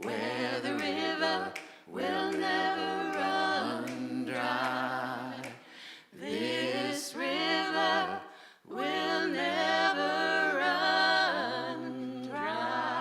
where the river will never run dry. This river will never run dry.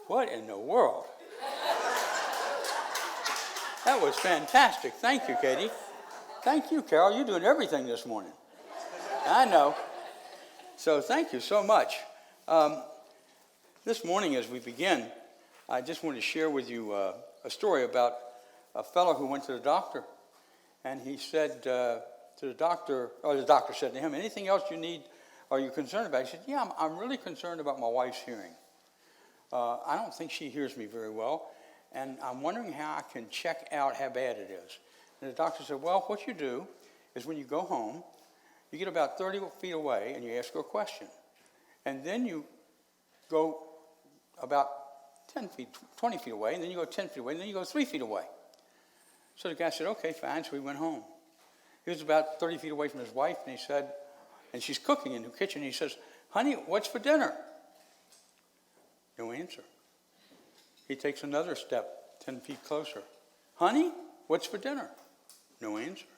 What in the world? That was fantastic. Thank you, Katie. Thank you, Carol. You're doing everything this morning. I know. So thank you so much. This morning as we begin, I just want to share with you a story about a fellow who went to the doctor. And he said to the doctor, or the doctor said to him, anything else you need, are you concerned about? He said, yeah, I'm really concerned about my wife's hearing. I don't think she hears me very well, and I'm wondering how I can check out how bad it is. And the doctor said, well, what you do is when you go home, you get about 30 feet away and you ask her a question. And then you go about 10 feet, 20 feet away, and then you go 10 feet away, and then you go 3 feet away. So the guy said, okay, fine, so he went home. He was about 30 feet away from his wife, and he said, and she's cooking in the kitchen, and he says, honey, what's for dinner? No answer. He takes another step, 10 feet closer. Honey, what's for dinner? No answer.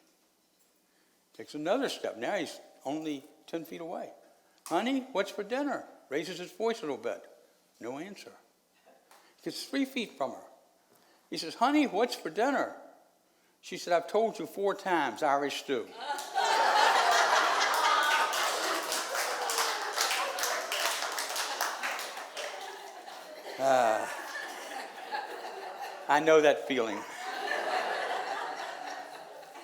Takes another step. Now he's only 10 feet away. Honey, what's for dinner? Raises his voice a little bit. No answer. Gets 3 feet from her. He says, honey, what's for dinner? She said, I've told you 4 times, Irish stew. I know that feeling.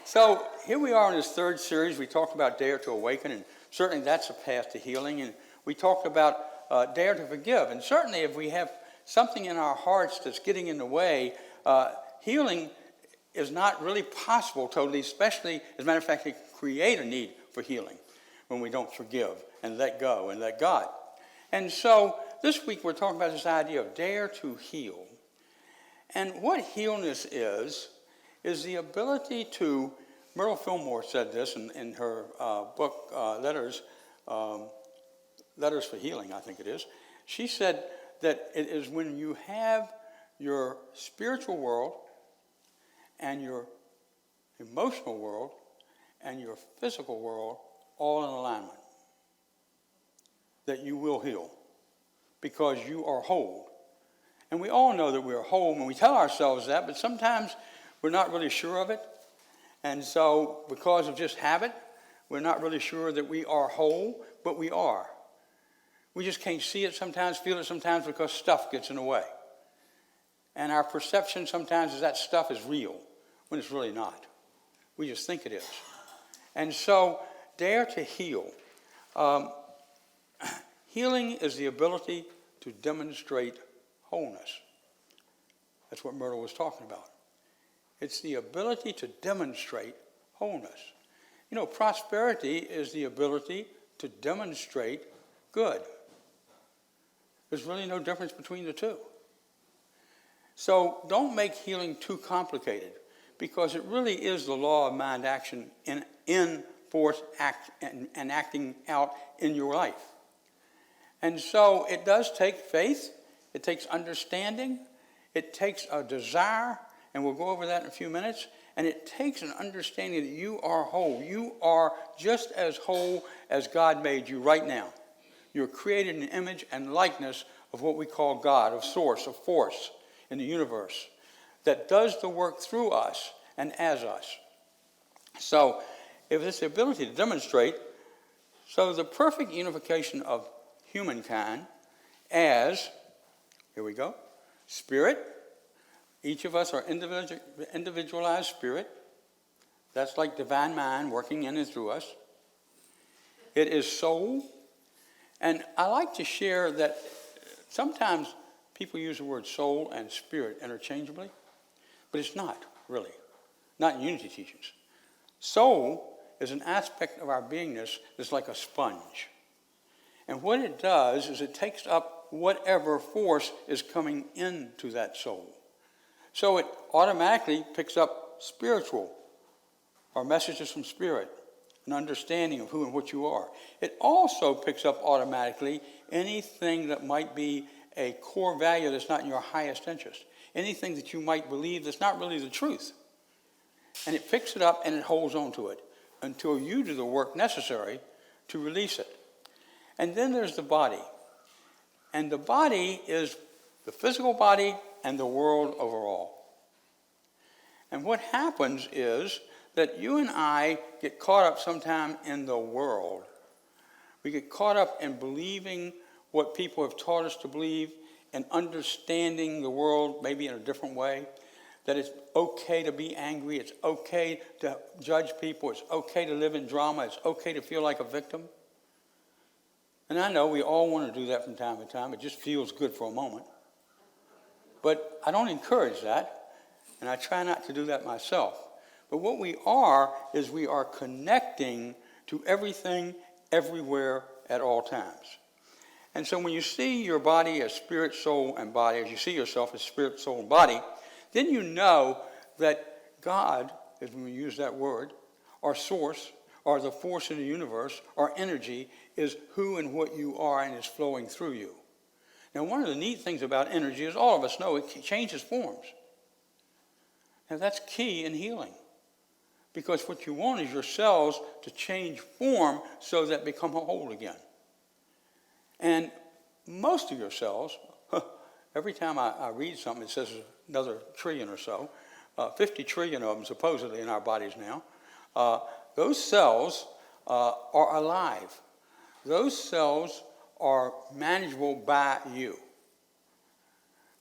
So here we are in this third series. We talked about Dare to Awaken, and certainly that's a path to healing. And we talked about Dare to Forgive. And certainly if we have something in our hearts that's getting in the way, healing is not really possible totally, especially, as a matter of fact, it can create a need for healing when we don't forgive and let go and let God. And so this week we're talking about this idea of dare to heal. And what healness is the ability to, Myrtle Fillmore said this in her book, Letters for Healing, I think it is. She said that it is when you have your spiritual world and your emotional world and your physical world all in alignment that you will heal, because you are whole. And we all know that we're whole when we tell ourselves that, but sometimes we're not really sure of it. And so because of just habit, we're not really sure that we are whole, but we are. We just can't see it sometimes, feel it sometimes, because stuff gets in the way. And our perception sometimes is that stuff is real, when it's really not. We just think it is. And so, dare to heal. Healing is the ability to demonstrate wholeness. That's what Myrtle was talking about. It's the ability to demonstrate wholeness. You know, prosperity is the ability to demonstrate good. There's really no difference between the two. So don't make healing too complicated, because it really is the law of mind action in force and acting out in your life. And so it does take faith, it takes understanding, it takes a desire, and we'll go over that in a few minutes, and it takes an understanding that you are whole. You are just as whole as God made you right now. You're created in the image and likeness of what we call God, of source, of force in the universe, that does the work through us and as us. So if it's the ability to demonstrate, so the perfect unification of humankind as, here we go, spirit. Each of us are individualized spirit. That's like divine mind working in and through us. It is soul. And I like to share that sometimes people use the word soul and spirit interchangeably, but it's not really, not in unity teachings. Soul is an aspect of our beingness that's like a sponge. And what it does is it takes up whatever force is coming into that soul. So it automatically picks up spiritual or messages from spirit, an understanding of who and what you are. It also picks up automatically anything that might be a core value that's not in your highest interest, anything that you might believe that's not really the truth. And it picks it up and it holds on to it until you do the work necessary to release it. And then there's the body. And the body is the physical body and the world overall. And what happens is that you and I get caught up sometime in the world. We get caught up in believing what people have taught us to believe and understanding the world maybe in a different way. That it's okay to be angry, it's okay to judge people, it's okay to live in drama, it's okay to feel like a victim. And I know we all want to do that from time to time. It just feels good for a moment. But I don't encourage that, and I try not to do that myself. But what we are is we are connecting to everything, everywhere, at all times. And so when you see your body as spirit, soul, and body, as you see yourself as spirit, soul, and body, then you know that God, as we use that word, our source, or the force in the universe, our energy, is who and what you are and is flowing through you. Now, one of the neat things about energy is all of us know it changes forms. Now, that's key in healing. Because what you want is your cells to change form so that they become whole again. And most of your cells, every time I read something, it says another trillion or so, 50 trillion of them supposedly in our bodies now, those cells are alive. Those cells are manageable by you.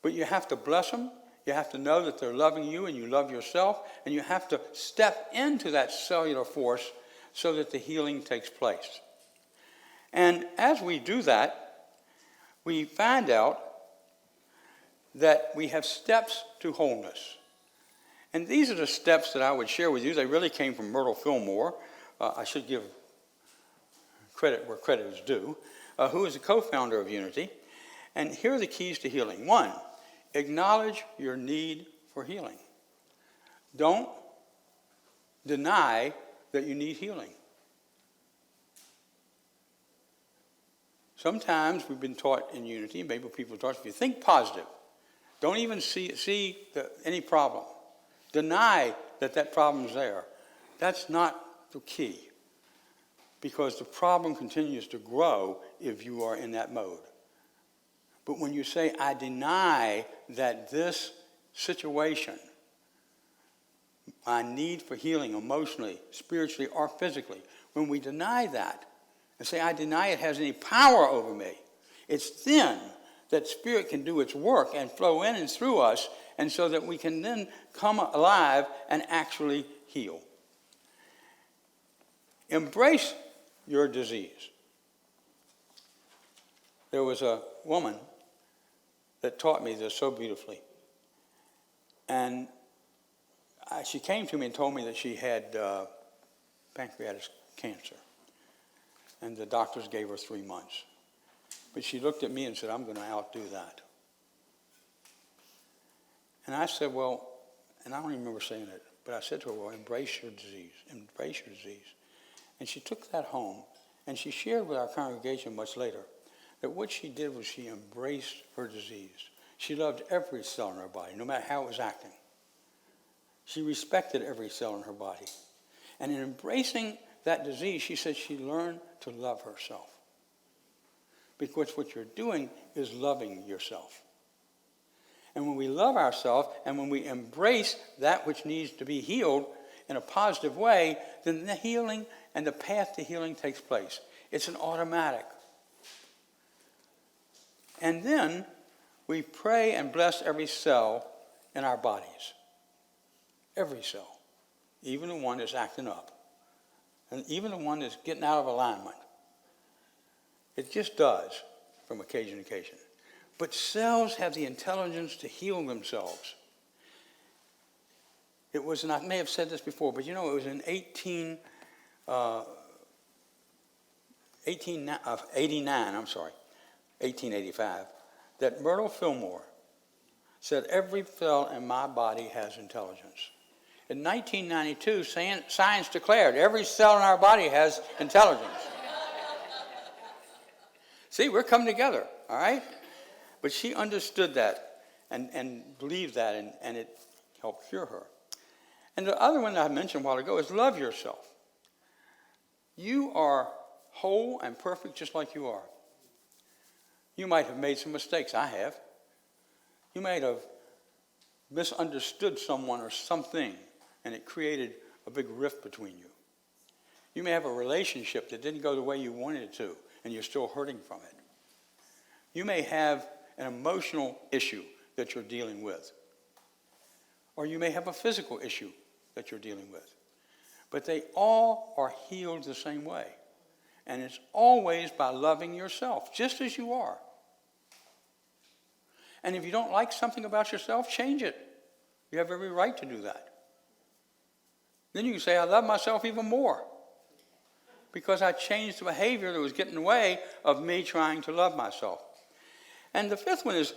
But you have to bless them. You have to know that they're loving you and you love yourself. And you have to step into that cellular force so that the healing takes place. And as we do that, we find out that we have steps to wholeness. And these are the steps that I would share with you. They really came from Myrtle Fillmore. I should give credit where credit is due, who is a co-founder of Unity. And here are the keys to healing. 1, acknowledge your need for healing. Don't deny that you need healing. Sometimes we've been taught in Unity, maybe people taught, if you think positive, don't even see any problem. Deny that problem's there. That's not the key, because the problem continues to grow if you are in that mode. But when you say, I deny that this situation, my need for healing emotionally, spiritually, or physically, when we deny that and say, I deny it has any power over me, it's then that spirit can do its work and flow in and through us, and so that we can then come alive and actually heal. Embrace your disease. There was a woman that taught me this so beautifully. And she came to me and told me that she had pancreatic cancer. And the doctors gave her 3 months. But she looked at me and said, I'm going to outdo that. And I said, well, and I don't even remember saying it, but I said to her, well, embrace your disease. Embrace your disease. And she took that home, and she shared with our congregation much later that what she did was she embraced her disease. She loved every cell in her body, no matter how it was acting. She respected every cell in her body. And in embracing that disease, she said she learned to love herself. Because what you're doing is loving yourself. And when we love ourselves and when we embrace that which needs to be healed in a positive way, then the healing and the path to healing takes place. It's an automatic. And then we pray and bless every cell in our bodies. Every cell. Even the one that's acting up. And even the one that's getting out of alignment. It just does from occasion to occasion. But cells have the intelligence to heal themselves. It was, and I may have said this before, but you know, it was in 1885, that Myrtle Fillmore said every cell in my body has intelligence. In 1992, science declared every cell in our body has intelligence. See, we're coming together, all right? But she understood that and believed that, and it helped cure her. And the other one that I mentioned a while ago is love yourself. You are whole and perfect just like you are. You might have made some mistakes. I have. You might have misunderstood someone or something, and it created a big rift between you. You may have a relationship that didn't go the way you wanted it to, and you're still hurting from it. You may have an emotional issue that you're dealing with. Or you may have a physical issue that you're dealing with. But they all are healed the same way. And it's always by loving yourself, just as you are. And if you don't like something about yourself, change it. You have every right to do that. Then you can say, I love myself even more. Because I changed the behavior that was getting in the way of me trying to love myself. And the fifth one is,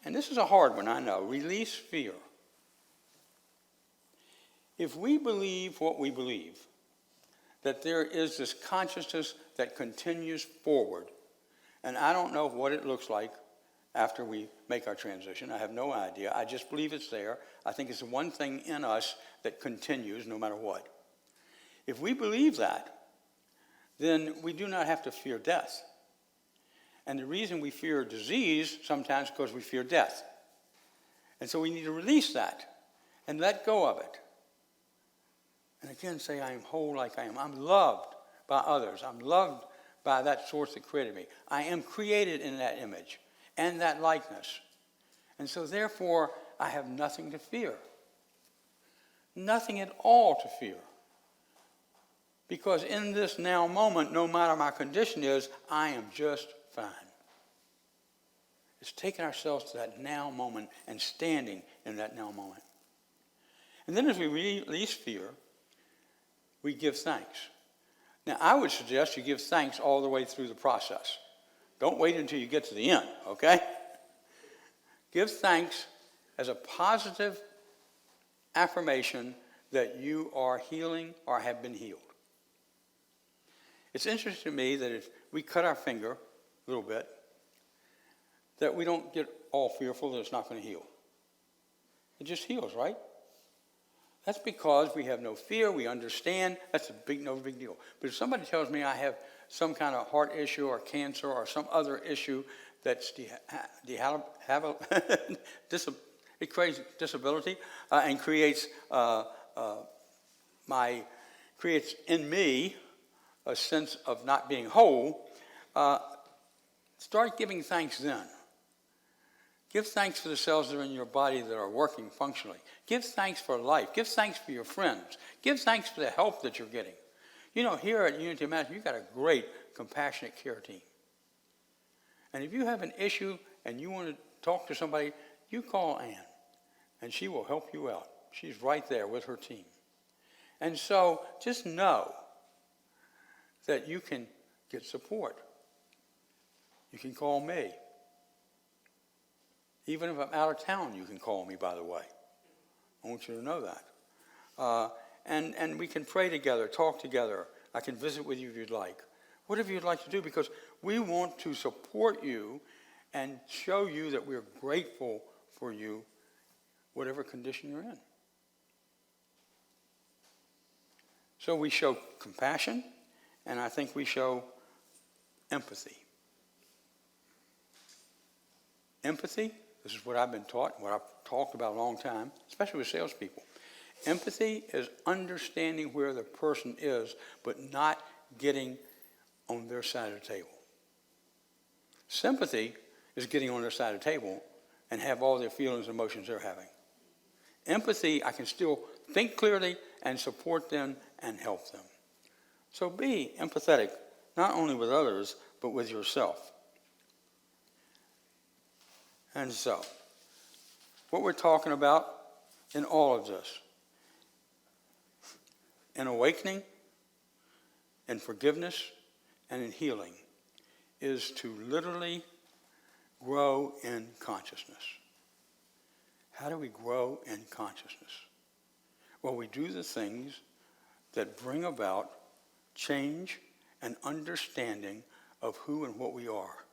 and this is a hard one, I know, release fear. If we believe what we believe, that there is this consciousness that continues forward, and I don't know what it looks like after we make our transition. I have no idea. I just believe it's there. I think it's the one thing in us that continues no matter what. If we believe that, then we do not have to fear death. And the reason we fear disease sometimes is because we fear death. And so we need to release that and let go of it. And again, say, I am whole like I am. I'm loved by others. I'm loved by that source that created me. I am created in that image and that likeness. And so therefore, I have nothing to fear. Nothing at all to fear. Because in this now moment, no matter my condition is, I am just fine. It's taking ourselves to that now moment and standing in that now moment. And then as we release fear, we give thanks. Now, I would suggest you give thanks all the way through the process. Don't wait until you get to the end, okay? Give thanks as a positive affirmation that you are healing or have been healed. It's interesting to me that if we cut our finger a little bit, that we don't get all fearful that it's not going to heal. It just heals, right? That's because we have no fear, we understand, that's no big deal. But if somebody tells me I have some kind of heart issue or cancer or some other issue that's it creates disability and creates in me a sense of not being whole, start giving thanks then. Give thanks for the cells that are in your body that are working functionally. Give thanks for life. Give thanks for your friends. Give thanks for the help that you're getting. You know, here at Unity of Madison, you've got a great compassionate care team. And if you have an issue and you want to talk to somebody, you call Ann, and she will help you out. She's right there with her team. And so just know that you can get support. You can call me. Even if I'm out of town, you can call me, by the way. I want you to know that. And we can pray together, talk together. I can visit with you if you'd like. Whatever you'd like to do, because we want to support you and show you that we're grateful for you, whatever condition you're in. So we show compassion, and I think we show empathy. Empathy, this is what I've been taught, what I've talked about a long time, especially with salespeople. Empathy is understanding where the person is, but not getting on their side of the table. Sympathy is getting on their side of the table and have all their feelings and emotions they're having. Empathy, I can still think clearly and support them and help them. So be empathetic, not only with others, but with yourself. And so, what we're talking about in all of this, in awakening, in forgiveness, and in healing, is to literally grow in consciousness. How do we grow in consciousness? Well, we do the things that bring about change and understanding of who and what we are.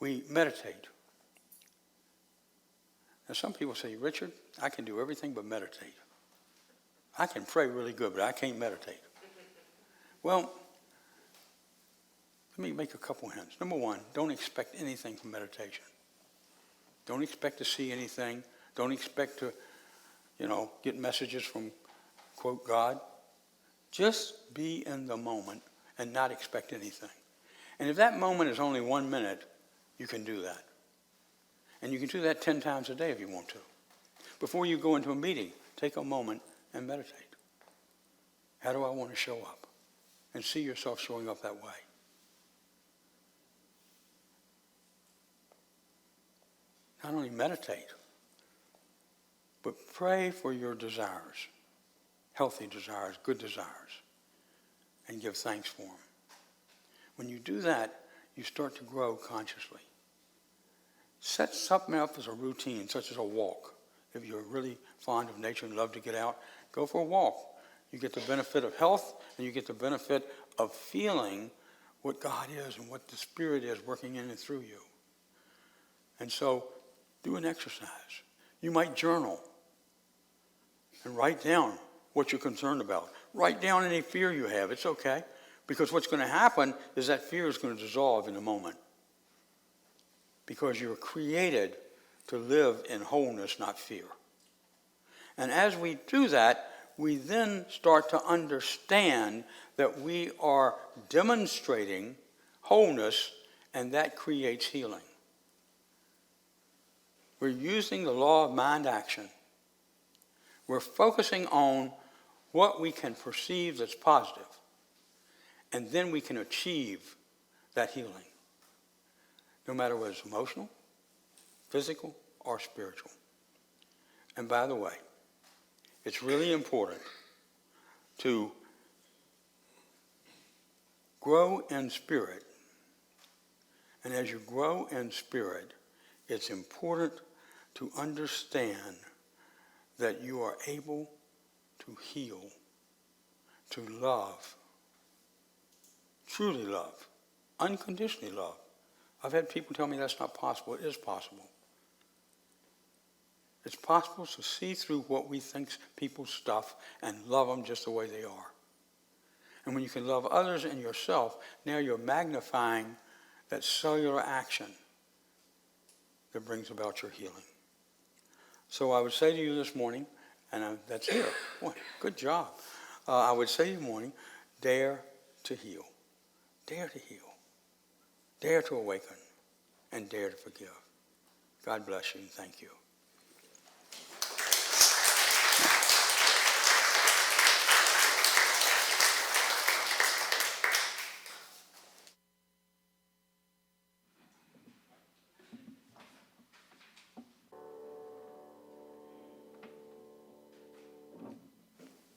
We meditate. Now, some people say, Richard, I can do everything but meditate. I can pray really good, but I can't meditate. Well, let me make a couple hints. Number one, don't expect anything from meditation. Don't expect to see anything. Don't expect to, get messages from, quote, God. Just be in the moment and not expect anything. And if that moment is only 1 minute, you can do that. And you can do that 10 times a day if you want to. Before you go into a meeting, take a moment and meditate. How do I want to show up? And see yourself showing up that way. Not only meditate, but pray for your desires, healthy desires, good desires, and give thanks for them. When you do that, you start to grow consciously. Set something up as a routine, such as a walk. If you're really fond of nature and love to get out, go for a walk. You get the benefit of health, and you get the benefit of feeling what God is and what the Spirit is working in and through you. And so, do an exercise. You might journal and write down what you're concerned about. Write down any fear you have. It's okay. Because what's going to happen is that fear is going to dissolve in a moment. Because you're created to live in wholeness, not fear. And as we do that, we then start to understand that we are demonstrating wholeness, and that creates healing. We're using the law of mind action. We're focusing on what we can perceive that's positive, and then we can achieve that healing, no matter whether it's emotional, physical, or spiritual. And by the way, it's really important to grow in spirit. And as you grow in spirit, it's important to understand that you are able to heal, to love, truly love, unconditionally love. I've had people tell me that's not possible. It is possible. It's possible to see through what we think people's stuff and love them just the way they are. And when you can love others and yourself, now you're magnifying that cellular action that brings about your healing. So I would say to you this morning, and that's here. Boy, good job. I would say to you this morning, dare to heal. Dare to heal. Dare to awaken. And dare to forgive. God bless you and thank you.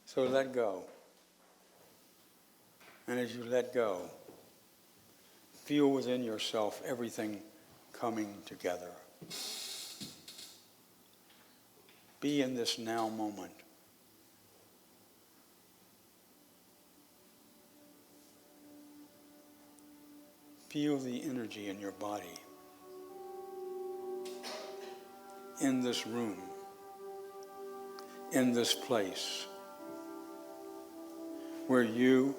So let go. And as you let go, feel within yourself everything coming together. Be in this now moment. Feel the energy in your body, in this room, in this place, where you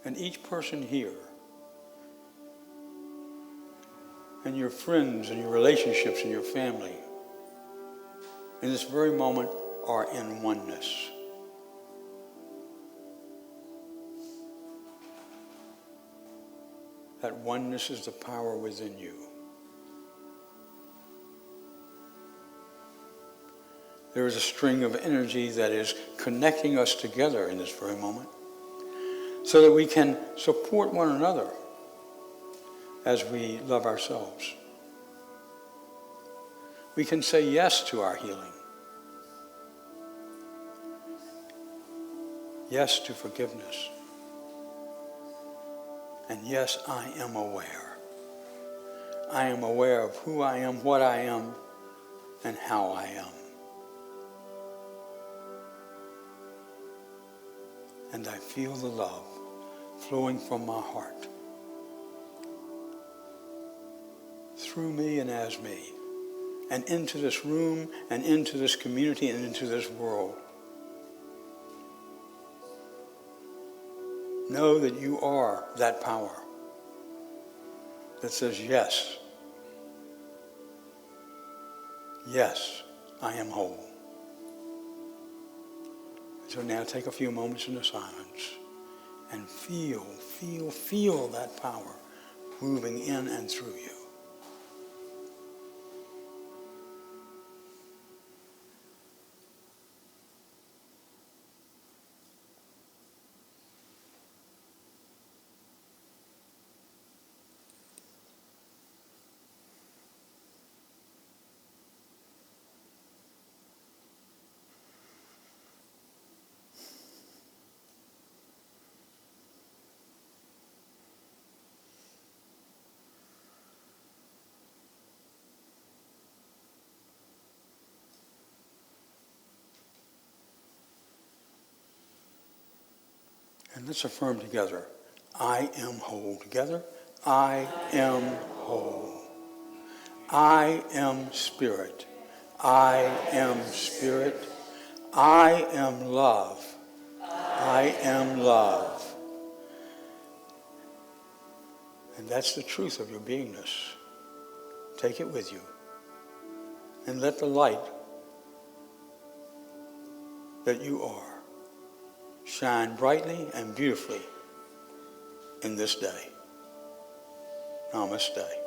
and each person here and your friends and your relationships and your family in this very moment are in oneness. That oneness is the power within you. There is a string of energy that is connecting us together in this very moment so that we can support one another as we love ourselves. We can say yes to our healing. Yes to forgiveness. And yes, I am aware. I am aware of who I am, what I am, and how I am. And I feel the love flowing from my heart through me and as me, and into this room, and into this community, and into this world. Know that you are that power that says, yes, yes, I am whole. So now take a few moments in the silence and feel that power moving in and through you. And let's affirm together, I am whole. Together, I am whole. I am spirit. I am spirit. I am love. I am love. And that's the truth of your beingness. Take it with you. And let the light that you are shine brightly and beautifully in this day. Namaste.